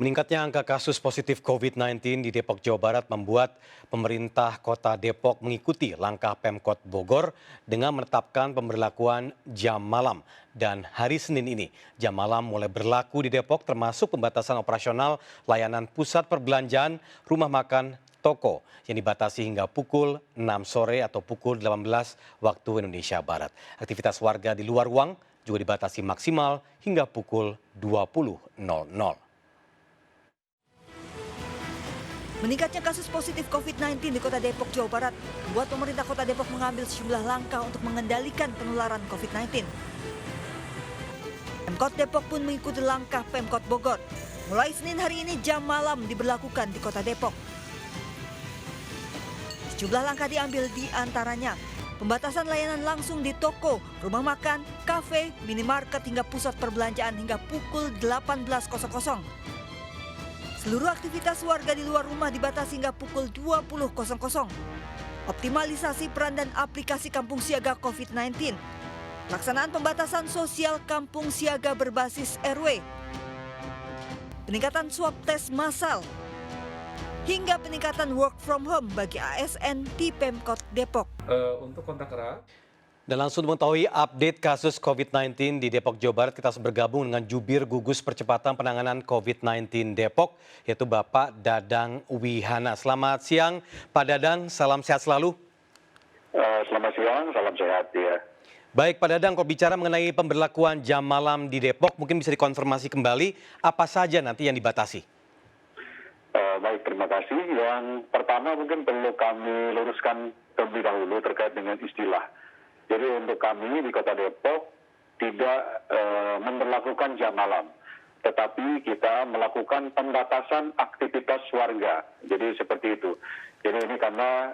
Meningkatnya angka kasus positif COVID-19 di Depok, Jawa Barat membuat pemerintah kota Depok mengikuti langkah Pemkot Bogor dengan menetapkan pemberlakuan jam malam. Dan hari Senin ini, jam malam mulai berlaku di Depok termasuk pembatasan operasional layanan pusat perbelanjaan, rumah makan, toko yang dibatasi hingga pukul 6 sore atau pukul 18 waktu Indonesia Barat. Aktivitas warga di luar ruang juga dibatasi maksimal hingga pukul 20.00. Meningkatnya kasus positif COVID-19 di Kota Depok, Jawa Barat membuat pemerintah Kota Depok mengambil sejumlah langkah untuk mengendalikan penularan COVID-19. Pemkot Depok pun mengikuti langkah Pemkot Bogor. Mulai Senin hari ini jam malam diberlakukan di Kota Depok. Sejumlah langkah diambil di antaranya pembatasan layanan langsung di toko, rumah makan, kafe, minimarket hingga pusat perbelanjaan hingga pukul 18.00. Seluruh aktivitas warga di luar rumah dibatasi hingga pukul 20.00. Optimalisasi peran dan aplikasi Kampung Siaga COVID-19. Pelaksanaan pembatasan sosial Kampung Siaga berbasis RW. Peningkatan swab tes massal. Hingga peningkatan work from home bagi ASN di Pemkot Depok. Untuk kontak erat. Dan langsung mengetahui update kasus COVID-19 di Depok, Jawa Barat, kita bergabung dengan Jubir Gugus Percepatan Penanganan COVID-19 Depok, yaitu Bapak Dadang Wihana. Selamat siang, Pak Dadang, salam sehat selalu. Selamat siang, salam sehat ya. Baik, Pak Dadang, kalau bicara mengenai pemberlakuan jam malam di Depok, mungkin bisa dikonfirmasi kembali, apa saja nanti yang dibatasi? Baik, terima kasih. Yang pertama mungkin perlu kami luruskan terlebih dahulu terkait dengan istilah. Jadi untuk kami di Kota Depok tidak memberlakukan jam malam, tetapi kita melakukan pembatasan aktivitas warga. Jadi seperti itu. Jadi ini karena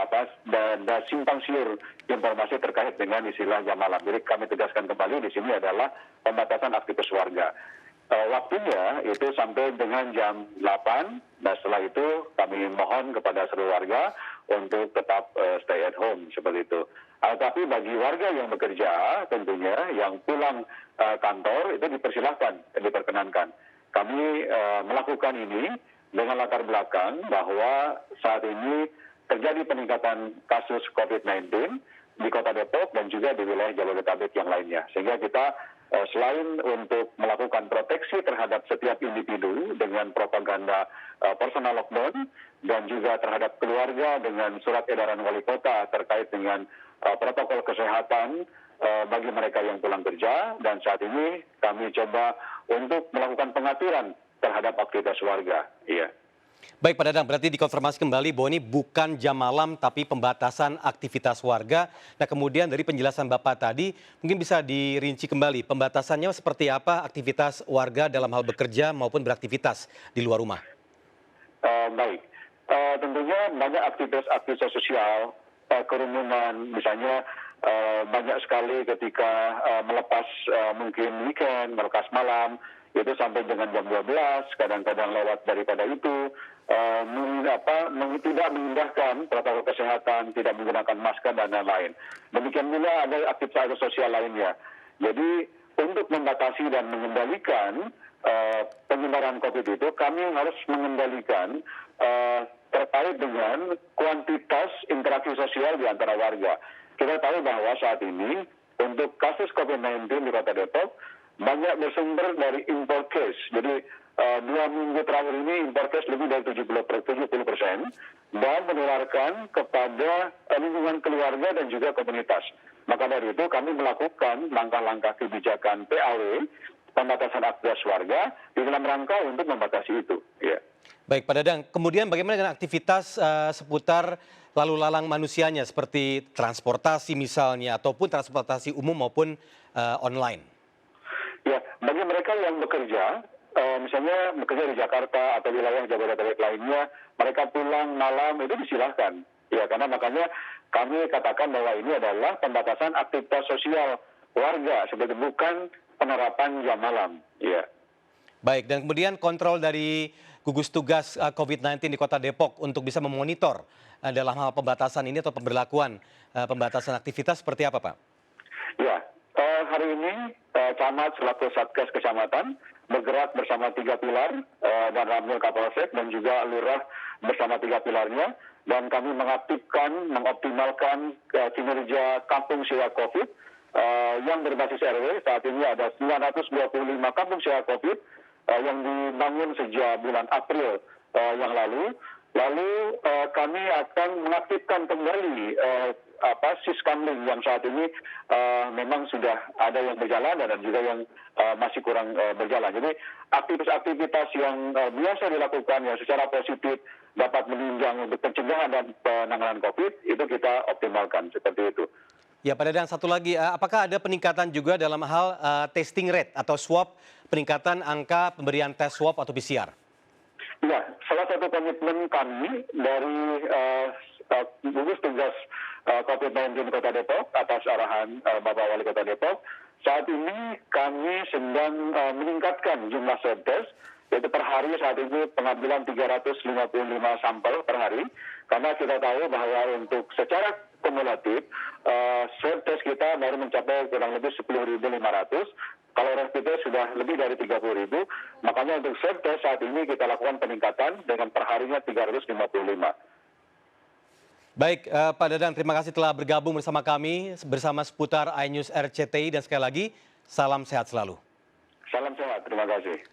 ada simpang siur informasi terkait dengan istilah jam malam. Jadi kami tegaskan kembali di sini adalah pembatasan aktivitas warga. Waktunya itu sampai dengan jam 8. Nah setelah itu kami mohon kepada seluruh warga untuk tetap stay at home seperti itu. Tapi bagi warga yang bekerja tentunya yang pulang kantor itu dipersilahkan, diperkenankan. Kami melakukan ini dengan latar belakang bahwa saat ini terjadi peningkatan kasus COVID-19 di Kota Depok dan juga di wilayah Jabodetabek yang lainnya. Sehingga kita selain untuk melakukan proteksi terhadap setiap individu dengan propaganda personal lockdown dan juga terhadap keluarga dengan surat edaran wali kota terkait dengan protokol kesehatan bagi mereka yang pulang kerja, dan saat ini kami coba untuk melakukan pengaturan terhadap aktivitas warga. Iya. Baik, Pak Dadang, berarti dikonfirmasi kembali bahwa ini bukan jam malam tapi pembatasan aktivitas warga. Nah, kemudian dari penjelasan Bapak tadi, mungkin bisa dirinci kembali pembatasannya seperti apa aktivitas warga dalam hal bekerja maupun beraktivitas di luar rumah? Baik, tentunya banyak aktivitas sosial, kerumunan, misalnya banyak sekali ketika melepas mungkin weekend, melepas malam, itu sampai dengan jam 12, kadang-kadang lewat daripada itu, tidak mengindahkan protokol kesehatan, tidak menggunakan masker dan lain-lain. Demikian pula ada aktivitas sosial lainnya. Jadi untuk membatasi dan mengendalikan penyebaran COVID itu, kami harus mengendalikan terkait dengan kuantitas interaksi sosial di antara warga. Kita tahu bahwa saat ini untuk kasus COVID-19 di Kota Depok banyak bersumber dari import case. Jadi 2 minggu terakhir ini import case lebih dari 70% dan menularkan kepada lingkungan keluarga dan juga komunitas. Maka dari itu kami melakukan langkah-langkah kebijakan PAW, pembatasan aktivitas warga, di dalam rangka untuk membatasi itu. Ya. Baik, Pak Dadang, kemudian bagaimana dengan aktivitas seputar lalu lalang manusianya seperti transportasi misalnya ataupun transportasi umum maupun online? Ya, bagi mereka yang bekerja, misalnya bekerja di Jakarta atau wilayah Jabodetabek lainnya, mereka pulang malam itu disilahkan. Ya, karena makanya kami katakan bahwa ini adalah pembatasan aktivitas sosial warga, seperti bukan penerapan jam malam. Ya. Baik, dan kemudian kontrol dari gugus tugas COVID-19 di Kota Depok untuk bisa memonitor dalam hal pembatasan ini atau pemberlakuan pembatasan aktivitas seperti apa, Pak? Ya, hari ini camat selaku Satgas Kecamatan bergerak bersama 3 pilar dan Ramil Kapolsek dan juga lurah bersama 3 pilarnya, dan kami mengaktifkan, mengoptimalkan kinerja kampung siaga COVID yang berbasis RW. Saat ini ada 925 kampung siaga COVID yang dibangun sejak bulan April yang lalu. Lalu kami akan mengaktifkan kembali Siskamling yang saat ini memang sudah ada yang berjalan dan juga yang masih kurang berjalan. Jadi aktivitas-aktivitas yang biasa dilakukan yang secara positif dapat menunjang untuk pencegahan dan penanganan COVID itu kita optimalkan seperti itu. Ya, Pak Dadang, satu lagi, apakah ada peningkatan juga dalam hal testing rate atau swab, peningkatan angka pemberian tes swab atau PCR? Ya, salah satu komitmen kami dari gugus tugas COVID-19 Kota Depok atas arahan Bapak Wali Kota Depok, saat ini kami sedang meningkatkan jumlah swab test, yaitu per hari saat ini pengambilan 355 sampel per hari, karena kita tahu bahwa untuk secara kumulatif swab test kita baru mencapai kurang lebih 10.500. Kalau rapid test sudah lebih dari 30.000, makanya untuk swab test saat ini kita lakukan peningkatan dengan perharinya 355. Baik, Pak Dadang, terima kasih telah bergabung bersama kami, bersama seputar iNews RCTI, dan sekali lagi, salam sehat selalu. Salam sehat, terima kasih.